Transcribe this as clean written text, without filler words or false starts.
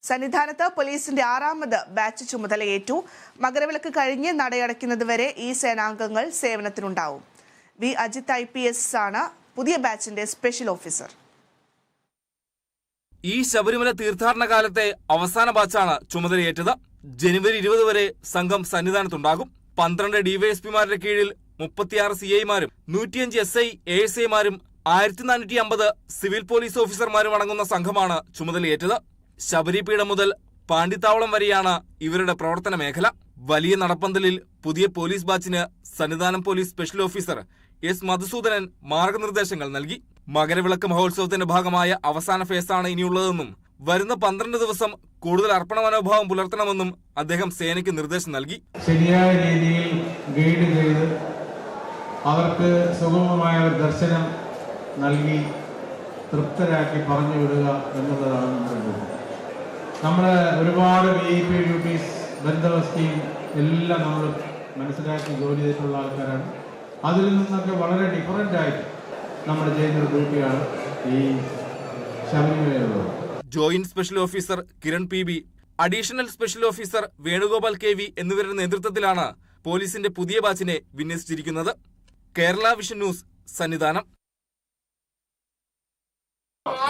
സന്നിധാനത്ത് പോലീസിന്റെ 6ാമത് ബാച്ച് ചുമതലയേറ്റു. മകരവിളക്ക് കഴിഞ്ഞ് നടയടയ്ക്കുന്നതുവരെ ഈ സേനാംഗങ്ങൾ സേവനത്തിനുണ്ടാവും. വി അജിത് IPS ആണ് പുതിയ ബാച്ചിന്റെ സ്പെഷ്യൽ ഓഫീസർ. ഈ ശബരിമല തീർത്ഥാടന കാലത്തെ അവസാന ബാച്ചാണ് ചുമതലയേറ്റത്. ജനുവരി 20 വരെ സംഘം സന്നിധാനത്തുണ്ടാകും. 12 DYSPമാരുടെ കീഴിൽ 36 CIമാരും 105 SI ASIമാരും 1450 സിവിൽ പോലീസ് ഓഫീസർമാരും അടങ്ങുന്ന സംഘമാണ് ചുമതലയേറ്റത്. ശബരിപീഠം മുതൽ പാണ്ടിത്താവളം വരെയാണ് ഇവരുടെ പ്രവർത്തന മേഖല. വലിയ നടപ്പന്തലിൽ പുതിയ പോലീസ് ബാച്ചിന് Sannidhanam police special officer S Madhusoodanan മാർഗനിർദ്ദേശങ്ങൾ നൽകി. മകരവിളക്ക് മഹോത്സവത്തിന്റെ ഭാഗമായ അവസാന ഫേസാണ് ഇനിയുള്ളതെന്നും വരുന്ന 12 ദിവസം കൂടുതൽ അർപ്പണ മനോഭാവം പുലർത്തണമെന്നും അദ്ദേഹം സേനയ്ക്ക് നിർദ്ദേശം നൽകി. ശരിയായ രീതിയിൽ ഗൈഡ് ചെയ്ത് അവർക്ക് സുഗമമായ ഒരു ദർശനം നൽകി തൃപ്തരാക്കി പറഞ്ഞു വിടുക എന്നുള്ളതാണ് നമ്മുടെ ജോലി. നമ്മുടെ ഒരുപാട് VIP ഡ്യൂട്ടീസ്, ബന്ധവസ്തിയും എല്ലാം നമ്മൾ മനസ്സിലാക്കി ജോലി ചെയ്തിട്ടുള്ള ആൾക്കാരാണ്. അതിൽ നിന്നൊക്കെ വളരെ ഡിഫറൻ്റ് ആയിട്ട് നമ്മൾ ചെയ്യുന്നൊരു ഡ്യൂട്ടിയാണ് ഈ ശബരിമലയിലുള്ളത്. Joint special officer Kiran PB, additional special officer Venugopal KV എന്നിവരുടെ നേതൃത്വത്തിലാണ് പോലീസിന്റെ പുതിയ ബാച്ചിനെ വിന്യസിച്ചിരിക്കുന്നത്. Kerala vision news, Sannidhanam.